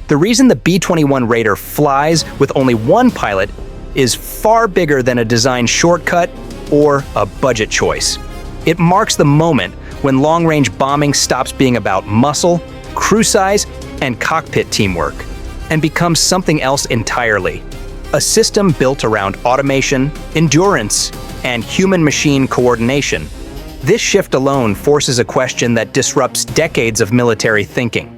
The reason the B-21 Raider flies with only one pilot is far bigger than a design shortcut or a budget choice. It marks the moment when long-range bombing stops being about muscle, crew size, and cockpit teamwork, and becomes something else entirely. A system built around automation, endurance, and human-machine coordination. This shift alone forces a question that disrupts decades of military thinking.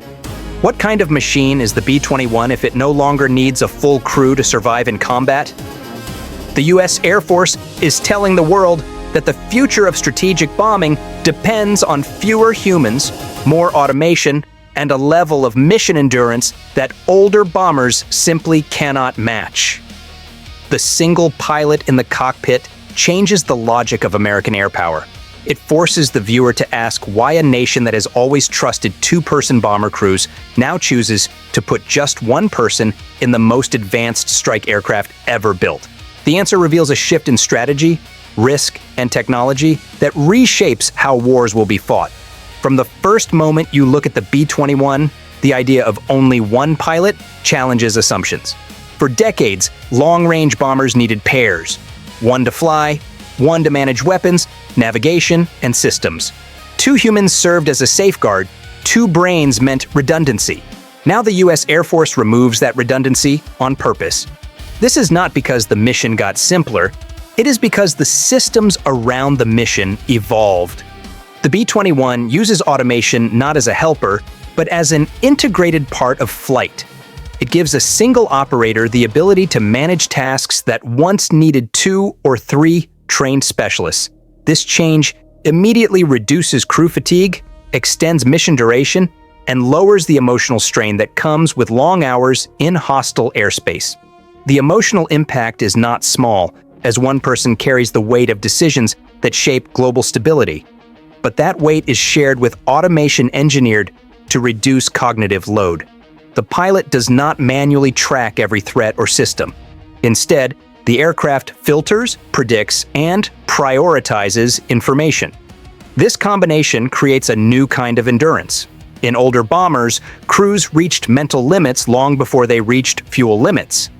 What kind of machine is the B-21 if it no longer needs a full crew to survive in combat? The U.S. Air Force is telling the world that the future of strategic bombing depends on fewer humans, more automation, and a level of mission endurance that older bombers simply cannot match. The single pilot in the cockpit changes the logic of American air power. It forces the viewer to ask why a nation that has always trusted two-person bomber crews now chooses to put just one person in the most advanced strike aircraft ever built. The answer reveals a shift in strategy, risk, and technology that reshapes how wars will be fought. From the first moment you look at the B-21, the idea of only one pilot challenges assumptions. For decades, long-range bombers needed pairs, one to fly, one to manage weapons, navigation, and systems. Two humans served as a safeguard, two brains meant redundancy. Now the U.S. Air Force removes that redundancy on purpose. This is not because the mission got simpler, it is because the systems around the mission evolved. The B-21 uses automation not as a helper, but as an integrated part of flight. It gives a single operator the ability to manage tasks that once needed 2 or 3 trained specialists. This change immediately reduces crew fatigue, extends mission duration, and lowers the emotional strain that comes with long hours in hostile airspace. The emotional impact is not small, as one person carries the weight of decisions that shape global stability. But that weight is shared with automation engineered to reduce cognitive load. The pilot does not manually track every threat or system. Instead, the aircraft filters, predicts, and prioritizes information. This combination creates a new kind of endurance. In older bombers, crews reached mental limits long before they reached fuel limits.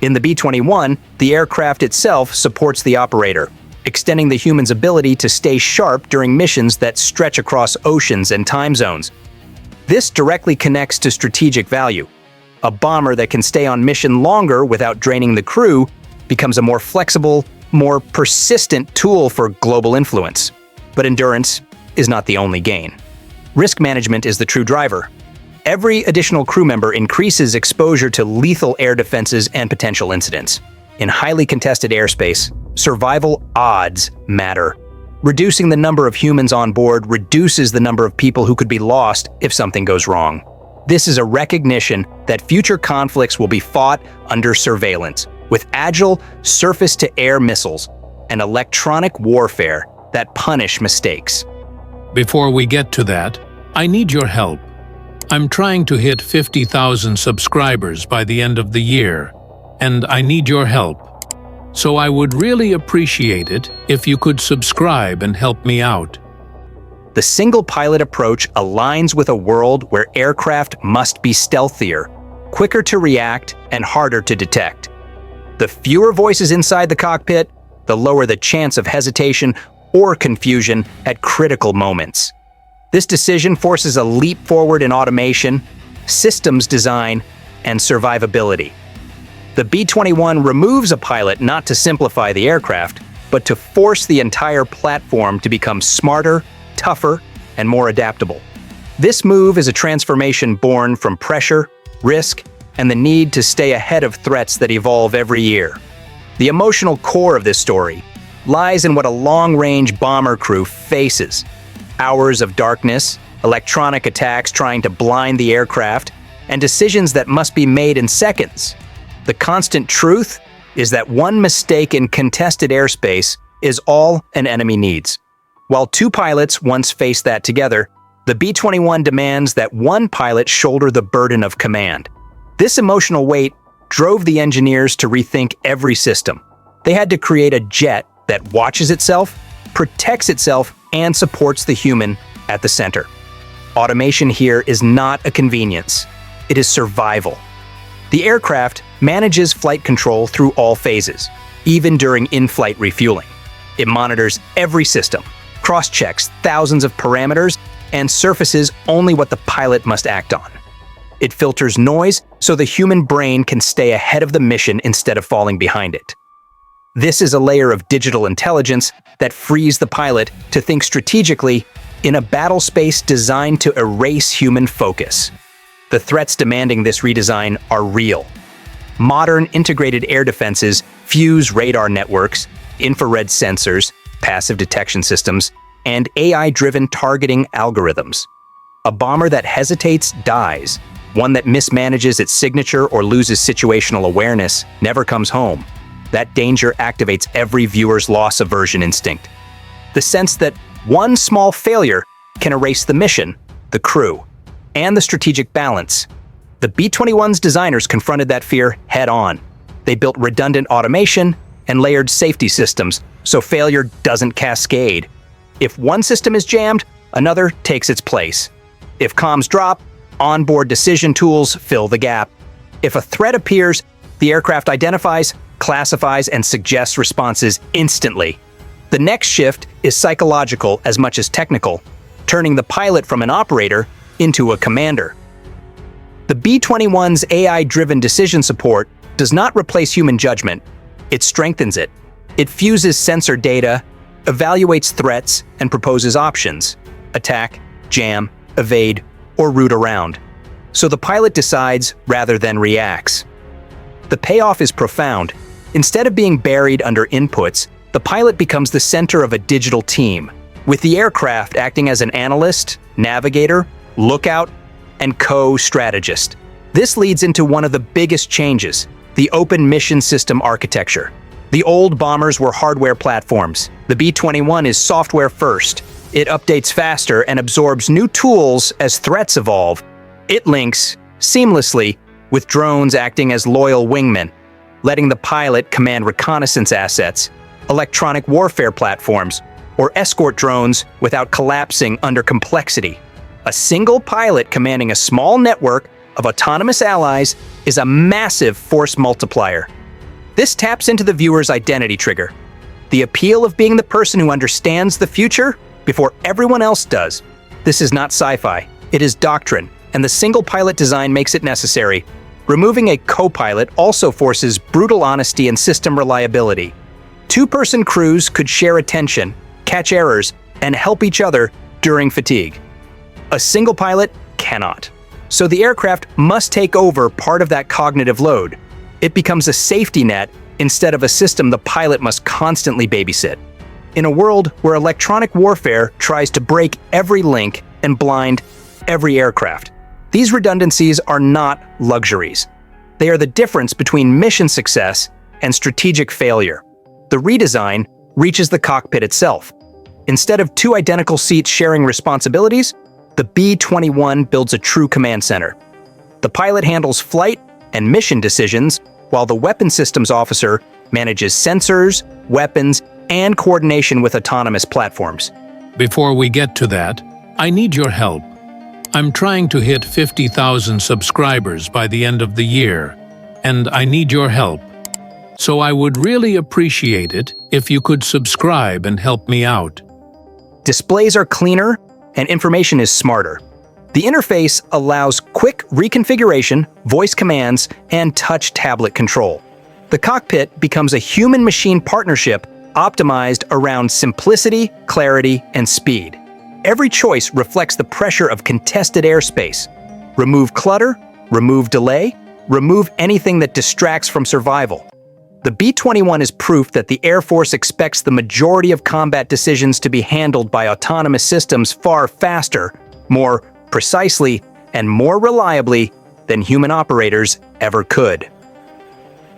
In the B-21, the aircraft itself supports the operator, extending the human's ability to stay sharp during missions that stretch across oceans and time zones. This directly connects to strategic value. A bomber that can stay on mission longer without draining the crew becomes a more flexible, more persistent tool for global influence. But endurance is not the only gain. Risk management is the true driver. Every additional crew member increases exposure to lethal air defenses and potential incidents. In highly contested airspace, survival odds matter. Reducing the number of humans on board reduces the number of people who could be lost if something goes wrong. This is a recognition that future conflicts will be fought under surveillance, with agile surface-to-air missiles and electronic warfare that punish mistakes. Before we get to that, I need your help. I'm trying to hit 50,000 subscribers by the end of the year, and I need your help. So I would really appreciate it if you could subscribe and help me out. The single-pilot approach aligns with a world where aircraft must be stealthier, quicker to react, and harder to detect. The fewer voices inside the cockpit, the lower the chance of hesitation or confusion at critical moments. This decision forces a leap forward in automation, systems design, and survivability. The B-21 removes a pilot not to simplify the aircraft, but to force the entire platform to become smarter, tougher, and more adaptable. This move is a transformation born from pressure, risk, and the need to stay ahead of threats that evolve every year. The emotional core of this story lies in what a long-range bomber crew faces. Hours of darkness, electronic attacks trying to blind the aircraft, and decisions that must be made in seconds. The constant truth is that one mistake in contested airspace is all an enemy needs. While two pilots once faced that together, the B-21 demands that one pilot shoulder the burden of command. This emotional weight drove the engineers to rethink every system. They had to create a jet that watches itself, protects itself, and supports the human at the center. Automation here is not a convenience. it is survival. The aircraft manages flight control through all phases, even during in-flight refueling. It monitors every system, cross-checks thousands of parameters, and surfaces only what the pilot must act on. It filters noise so the human brain can stay ahead of the mission instead of falling behind it. This is a layer of digital intelligence that frees the pilot to think strategically in a battle space designed to erase human focus. The threats demanding this redesign are real. Modern integrated air defenses fuse radar networks, infrared sensors, passive detection systems, and AI-driven targeting algorithms. A bomber that hesitates dies. One that mismanages its signature or loses situational awareness never comes home. That danger activates every viewer's loss aversion instinct. The sense that one small failure can erase the mission, the crew, and the strategic balance. The B-21's designers confronted that fear head-on. They built redundant automation and layered safety systems so failure doesn't cascade. If one system is jammed, another takes its place. If comms drop, onboard decision tools fill the gap. If a threat appears, the aircraft identifies, classifies, and suggests responses instantly. The next shift is psychological as much as technical, turning the pilot from an operator into a commander. The B-21's AI-driven decision support does not replace human judgment, it strengthens it. It fuses sensor data, evaluates threats, and proposes options: attack, jam, evade, or route around. So the pilot decides rather than reacts. The payoff is profound. Instead of being buried under inputs, the pilot becomes the center of a digital team, with the aircraft acting as an analyst, navigator, lookout, and co-strategist. This leads into one of the biggest changes: the open mission system architecture. The old bombers were hardware platforms. The B-21 is software first. It updates faster and absorbs new tools as threats evolve. It links seamlessly with drones acting as loyal wingmen, letting the pilot command reconnaissance assets, electronic warfare platforms, or escort drones without collapsing under complexity. A single pilot commanding a small network of autonomous allies is a massive force multiplier. This taps into the viewer's identity trigger, the appeal of being the person who understands the future before everyone else does. This is not sci-fi, it is doctrine, and the single pilot design makes it necessary. Removing a co-pilot also forces brutal honesty and system reliability. Two-person crews could share attention, catch errors, and help each other during fatigue. A single pilot cannot. So the aircraft must take over part of that cognitive load. It becomes a safety net instead of a system the pilot must constantly babysit. In a world where electronic warfare tries to break every link and blind every aircraft, these redundancies are not luxuries. They are the difference between mission success and strategic failure. The redesign reaches the cockpit itself. Instead of two identical seats sharing responsibilities, the B-21 builds a true command center. The pilot handles flight and mission decisions, while the weapons systems officer manages sensors, weapons, and coordination with autonomous platforms. Before we get to that, I need your help. I'm trying to hit 50,000 subscribers by the end of the year, and I need your help. So I would really appreciate it if you could subscribe and help me out. Displays are cleaner and information is smarter. The interface allows quick reconfiguration, voice commands, and touch tablet control. The cockpit becomes a human-machine partnership optimized around simplicity, clarity, and speed. Every choice reflects the pressure of contested airspace. Remove clutter, remove delay, remove anything that distracts from survival. The B-21 is proof that the Air Force expects the majority of combat decisions to be handled by autonomous systems far faster, more precisely, and more reliably than human operators ever could.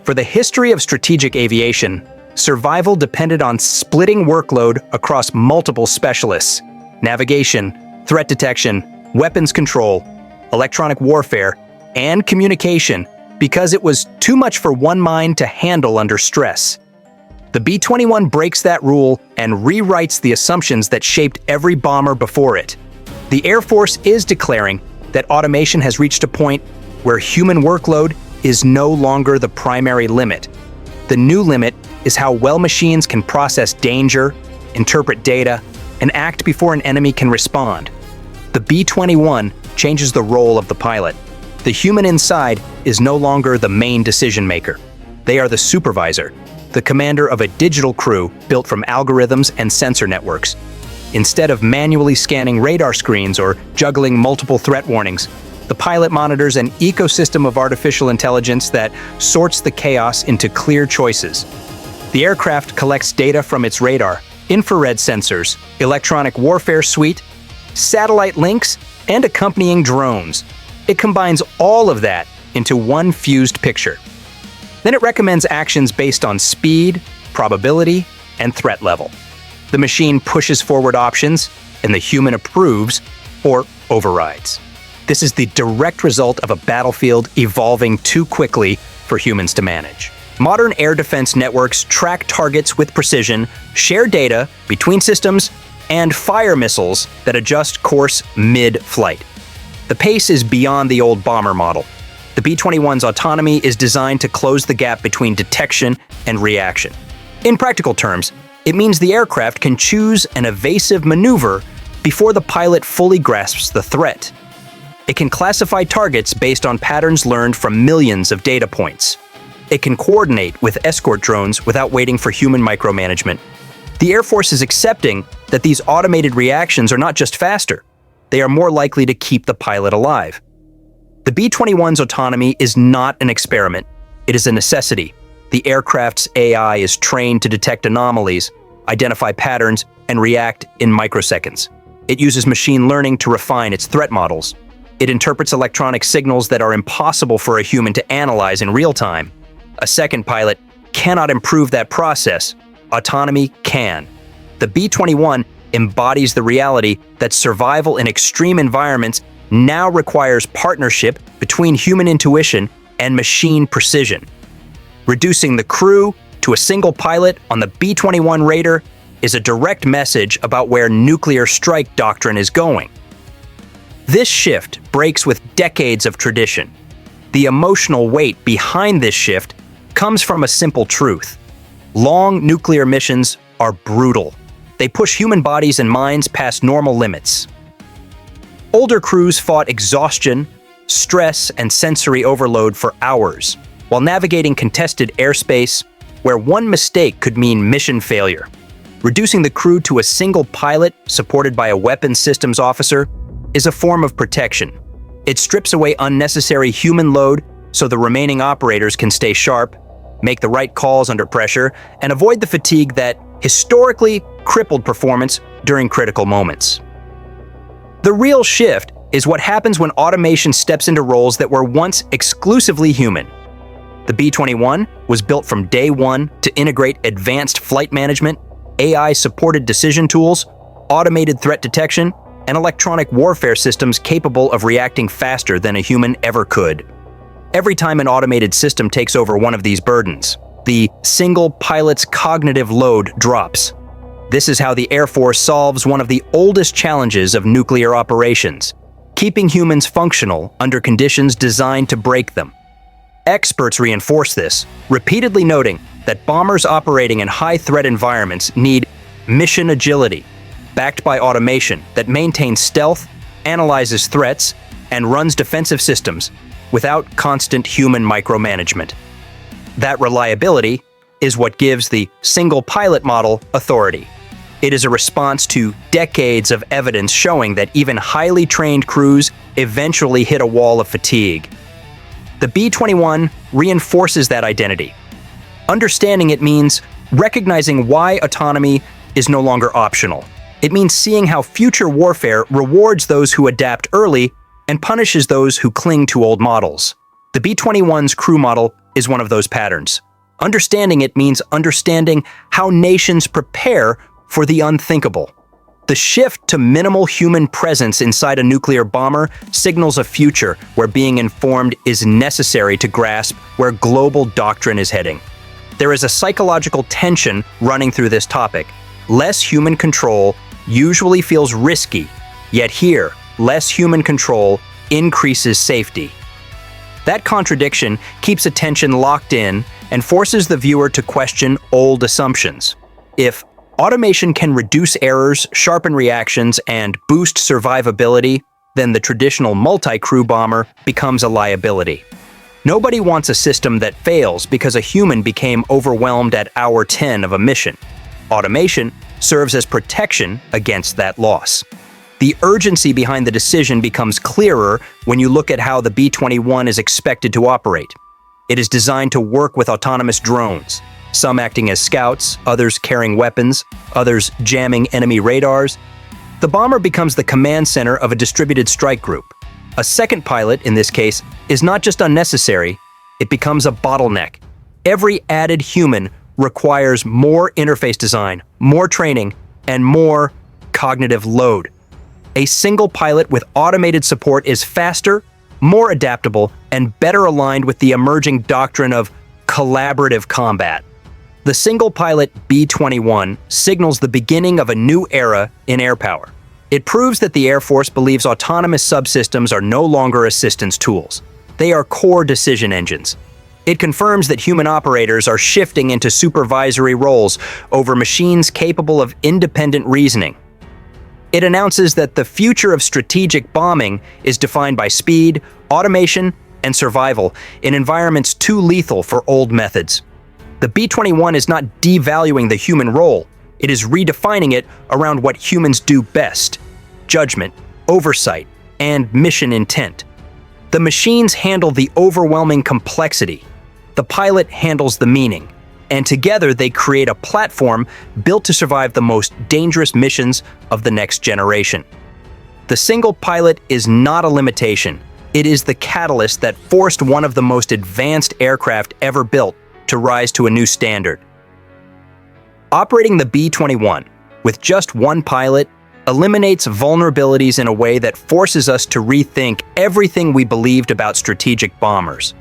For the history of strategic aviation, survival depended on splitting workload across multiple specialists: navigation, threat detection, weapons control, electronic warfare, and communication, because it was too much for one mind to handle under stress. The B-21 breaks that rule and rewrites the assumptions that shaped every bomber before it. The Air Force is declaring that automation has reached a point where human workload is no longer the primary limit. The new limit is how well machines can process danger, interpret data, and act before an enemy can respond. The B-21 changes the role of the pilot. The human inside is no longer the main decision maker. They are the supervisor, the commander of a digital crew built from algorithms and sensor networks. Instead of manually scanning radar screens or juggling multiple threat warnings, the pilot monitors an ecosystem of artificial intelligence that sorts the chaos into clear choices. The aircraft collects data from its radar, infrared sensors, electronic warfare suite, satellite links, and accompanying drones. It combines all of that into one fused picture. Then it recommends actions based on speed, probability, and threat level. The machine pushes forward options, and the human approves or overrides. This is the direct result of a battlefield evolving too quickly for humans to manage. Modern air defense networks track targets with precision, share data between systems, and fire missiles that adjust course mid-flight. The pace is beyond the old bomber model. The B-21's autonomy is designed to close the gap between detection and reaction. In practical terms, it means the aircraft can choose an evasive maneuver before the pilot fully grasps the threat. It can classify targets based on patterns learned from millions of data points. It can coordinate with escort drones without waiting for human micromanagement. The Air Force is accepting that these automated reactions are not just faster, they are more likely to keep the pilot alive. The B-21's autonomy is not an experiment. It is a necessity. The aircraft's AI is trained to detect anomalies, identify patterns, and react in microseconds. It uses machine learning to refine its threat models. It interprets electronic signals that are impossible for a human to analyze in real time. A second pilot cannot improve that process. Autonomy can. The B-21 embodies the reality that survival in extreme environments now requires partnership between human intuition and machine precision. Reducing the crew to a single pilot on the B-21 Raider is a direct message about where nuclear strike doctrine is going. This shift breaks with decades of tradition. The emotional weight behind this shift comes from a simple truth. Long nuclear missions are brutal. They push human bodies and minds past normal limits. Older crews fought exhaustion, stress, and sensory overload for hours, while navigating contested airspace where one mistake could mean mission failure. Reducing the crew to a single pilot supported by a weapons systems officer is a form of protection. It strips away unnecessary human load so the remaining operators can stay sharp, make the right calls under pressure, and avoid the fatigue that historically crippled performance during critical moments. The real shift is what happens when automation steps into roles that were once exclusively human. The B-21 was built from day one to integrate advanced flight management, AI-supported decision tools, automated threat detection, and electronic warfare systems capable of reacting faster than a human ever could. Every time an automated system takes over one of these burdens, the single pilot's cognitive load drops. This is how the Air Force solves one of the oldest challenges of nuclear operations, keeping humans functional under conditions designed to break them. Experts reinforce this, repeatedly noting that bombers operating in high-threat environments need mission agility, backed by automation that maintains stealth, analyzes threats, and runs defensive systems without constant human micromanagement. That reliability is what gives the single pilot model authority. It is a response to decades of evidence showing that even highly trained crews eventually hit a wall of fatigue. The B-21 reinforces that identity. Understanding it means recognizing why autonomy is no longer optional. It means seeing how future warfare rewards those who adapt early and punishes those who cling to old models. The B-21's crew model is one of those patterns. Understanding it means understanding how nations prepare for the unthinkable. The shift to minimal human presence inside a nuclear bomber signals a future where being informed is necessary to grasp where global doctrine is heading. There is a psychological tension running through this topic. Less human control usually feels risky, yet here, less human control increases safety. That contradiction keeps attention locked in and forces the viewer to question old assumptions. If automation can reduce errors, sharpen reactions, and boost survivability, then the traditional multi-crew bomber becomes a liability. Nobody wants a system that fails because a human became overwhelmed at hour 10 of a mission. Automation serves as protection against that loss. The urgency behind the decision becomes clearer when you look at how the B-21 is expected to operate. It is designed to work with autonomous drones, some acting as scouts, others carrying weapons, others jamming enemy radars. The bomber becomes the command center of a distributed strike group. A second pilot, in this case, is not just unnecessary, it becomes a bottleneck. Every added human requires more interface design, more training, and more cognitive load. A single pilot with automated support is faster, more adaptable, and better aligned with the emerging doctrine of collaborative combat. The single-pilot B-21 signals the beginning of a new era in air power. It proves that the Air Force believes autonomous subsystems are no longer assistance tools. They are core decision engines. It confirms that human operators are shifting into supervisory roles over machines capable of independent reasoning. It announces that the future of strategic bombing is defined by speed, automation, and survival in environments too lethal for old methods. The B-21 is not devaluing the human role, it is redefining it around what humans do best: judgment, oversight, and mission intent. The machines handle the overwhelming complexity. The pilot handles the meaning. And together they create a platform built to survive the most dangerous missions of the next generation. The single pilot is not a limitation. It is the catalyst that forced one of the most advanced aircraft ever built to rise to a new standard. Operating the B-21 with just one pilot eliminates vulnerabilities in a way that forces us to rethink everything we believed about strategic bombers.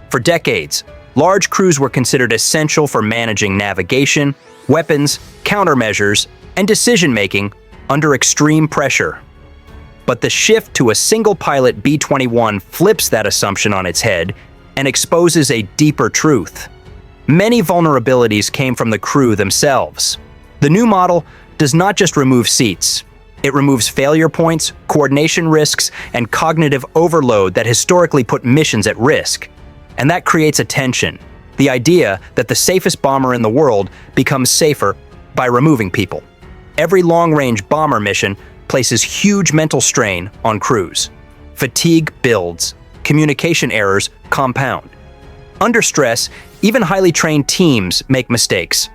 For decades, large crews were considered essential for managing navigation, weapons, countermeasures, and decision-making under extreme pressure. But the shift to a single-pilot B-21 flips that assumption on its head and exposes a deeper truth. Many vulnerabilities came from the crew themselves. The new model does not just remove seats. It removes failure points, coordination risks, and cognitive overload that historically put missions at risk. And that creates a tension, the idea that the safest bomber in the world becomes safer by removing people. Every long-range bomber mission places huge mental strain on crews. Fatigue builds, communication errors compound. Under stress, even highly trained teams make mistakes.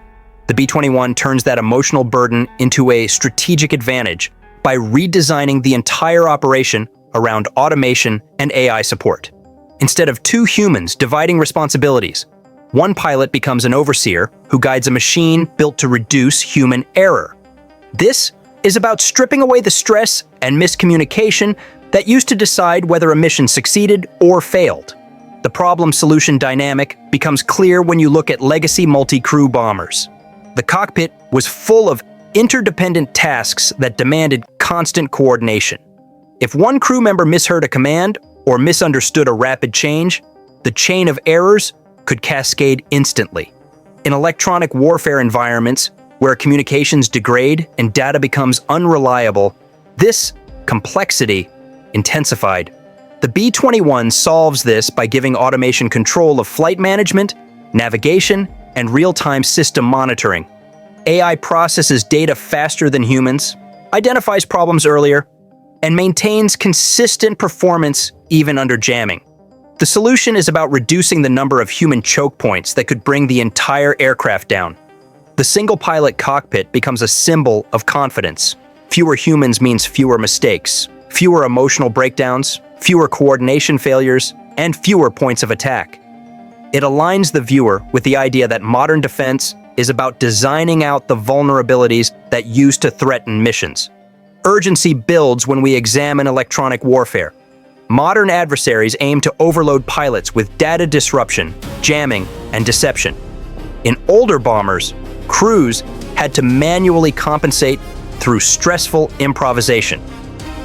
The B-21 turns that emotional burden into a strategic advantage by redesigning the entire operation around automation and AI support. Instead of two humans dividing responsibilities, one pilot becomes an overseer who guides a machine built to reduce human error. This is about stripping away the stress and miscommunication that used to decide whether a mission succeeded or failed. The problem-solution dynamic becomes clear when you look at legacy multi-crew bombers. The cockpit was full of interdependent tasks that demanded constant coordination. If one crew member misheard a command or misunderstood a rapid change, the chain of errors could cascade instantly. In electronic warfare environments where communications degrade and data becomes unreliable, this complexity intensified. The B-21 solves this by giving automation control of flight management, navigation, and real-time system monitoring. AI processes data faster than humans, identifies problems earlier, and maintains consistent performance even under jamming. The solution is about reducing the number of human choke points that could bring the entire aircraft down. The single-pilot cockpit becomes a symbol of confidence. Fewer humans means fewer mistakes, fewer emotional breakdowns, fewer coordination failures, and fewer points of attack. It aligns the viewer with the idea that modern defense is about designing out the vulnerabilities that used to threaten missions. Urgency builds when we examine electronic warfare. Modern adversaries aim to overload pilots with data disruption, jamming, and deception. In older bombers, crews had to manually compensate through stressful improvisation.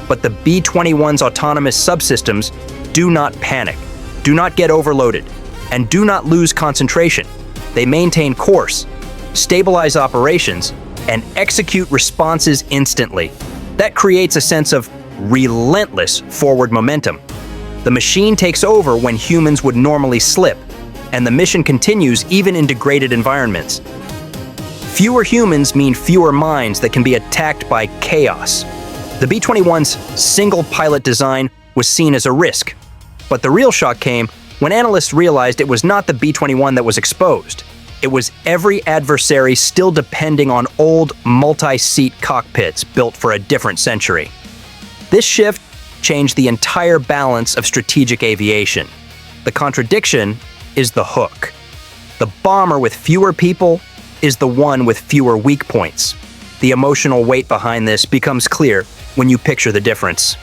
But the B-21's autonomous subsystems do not panic. do not get overloaded, and do not lose concentration. They maintain course, stabilize operations, and execute responses instantly. That creates a sense of relentless forward momentum. The machine takes over when humans would normally slip, and the mission continues even in degraded environments. Fewer humans mean fewer minds that can be attacked by chaos. The B-21's single pilot design was seen as a risk, but the real shock came when analysts realized it was not the B-21 that was exposed. It was every adversary still depending on old multi-seat cockpits built for a different century. This shift changed the entire balance of strategic aviation. The contradiction is the hook. The bomber with fewer people is the one with fewer weak points. The emotional weight behind this becomes clear when you picture the difference.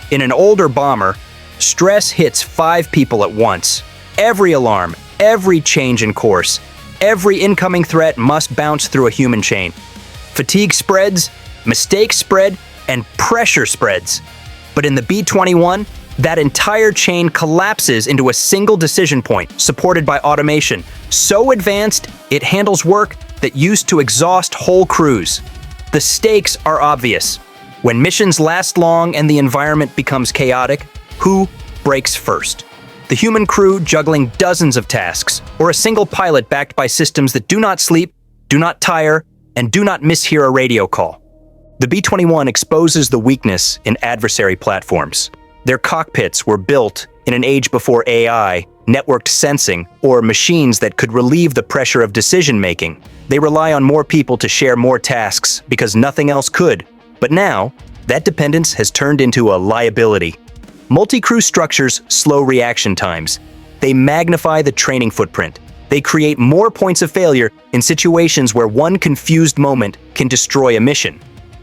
In an older bomber, stress hits 5 people at once. Every alarm, every change in course, every incoming threat must bounce through a human chain. Fatigue spreads, mistakes spread, and pressure spreads. But in the B-21, that entire chain collapses into a single decision point, supported by automation, so advanced it handles work that used to exhaust whole crews. The stakes are obvious. When missions last long and the environment becomes chaotic, who breaks first? The human crew juggling dozens of tasks, or a single pilot backed by systems that do not sleep, do not tire, and do not mishear a radio call. The B-21 exposes the weakness in adversary platforms. Their cockpits were built in an age before AI, networked sensing, or machines that could relieve the pressure of decision-making. They rely on more people to share more tasks because nothing else could. But now, that dependence has turned into a liability. Multi-crew structures slow reaction times. They magnify the training footprint. They create more points of failure in situations where one confused moment can destroy a mission.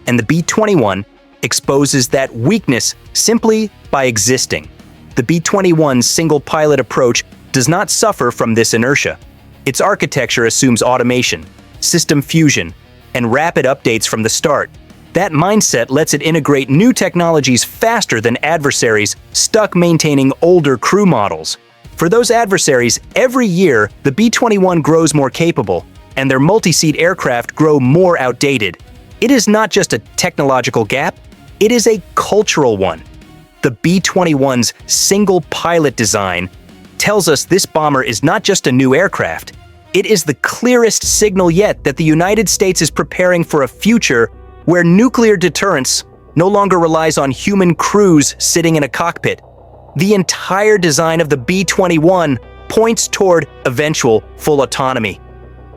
And the B-21 exposes that weakness simply by existing. The B-21's single-pilot approach does not suffer from this inertia. Its architecture assumes automation, system fusion, and rapid updates from the start. That mindset lets it integrate new technologies faster than adversaries stuck maintaining older crew models. For those adversaries, every year, the B-21 grows more capable, and their multi-seat aircraft grow more outdated. It is not just a technological gap, it is a cultural one. The B-21's single-pilot design tells us this bomber is not just a new aircraft. It is the clearest signal yet that the United States is preparing for a future where nuclear deterrence no longer relies on human crews sitting in a cockpit. The entire design of the B-21 points toward eventual full autonomy.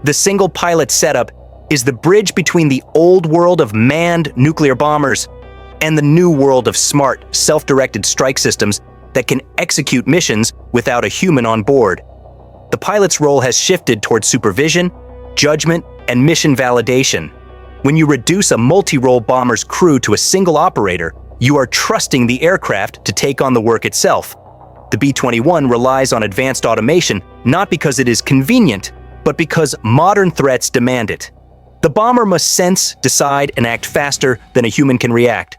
The single-pilot setup is the bridge between the old world of manned nuclear bombers and the new world of smart, self-directed strike systems that can execute missions without a human on board. The pilot's role has shifted toward supervision, judgment, and mission validation. When you reduce a multi-role bomber's crew to a single operator, you are trusting the aircraft to take on the work itself. The B-21 relies on advanced automation not because it is convenient, but because modern threats demand it. The bomber must sense, decide, and act faster than a human can react.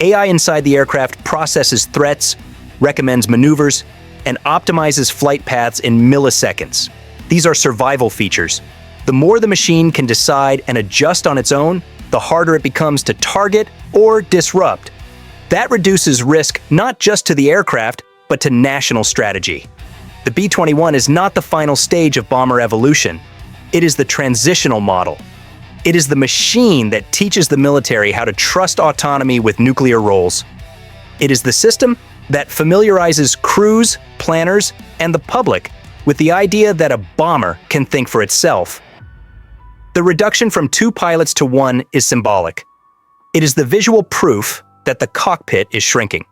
AI inside the aircraft processes threats, recommends maneuvers, and optimizes flight paths in milliseconds. These are survival features. The more the machine can decide and adjust on its own, the harder it becomes to target or disrupt. That reduces risk not just to the aircraft, but to national strategy. The B-21 is not the final stage of bomber evolution. It is the transitional model. It is the machine that teaches the military how to trust autonomy with nuclear roles. It is the system that familiarizes crews, planners, and the public with the idea that a bomber can think for itself. The reduction from 2 pilots to 1 is symbolic. It is the visual proof that the cockpit is shrinking.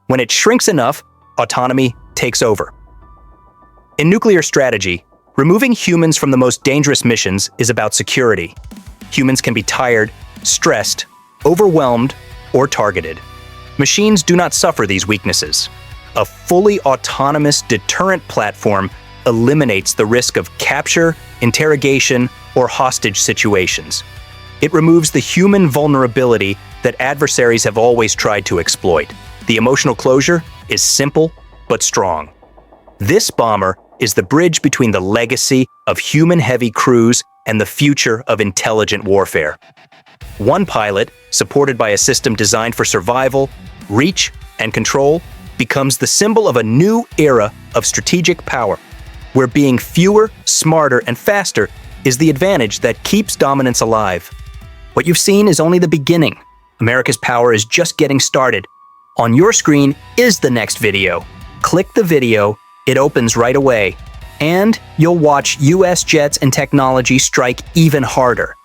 When it shrinks enough, autonomy takes over. In nuclear strategy, removing humans from the most dangerous missions is about security. Humans can be tired, stressed, overwhelmed, or targeted. Machines do not suffer these weaknesses. A fully autonomous deterrent platform eliminates the risk of capture, interrogation, or hostage situations. It removes the human vulnerability that adversaries have always tried to exploit. The emotional closure is simple but strong. This bomber is the bridge between the legacy of human-heavy crews and the future of intelligent warfare. One pilot, supported by a system designed for survival, reach, and control, becomes the symbol of a new era of strategic power, where being fewer, smarter, and faster is the advantage that keeps dominance alive. What you've seen is only the beginning. America's power is just getting started. On your screen is the next video. Click the video, it opens right away, and you'll watch US jets and technology strike even harder.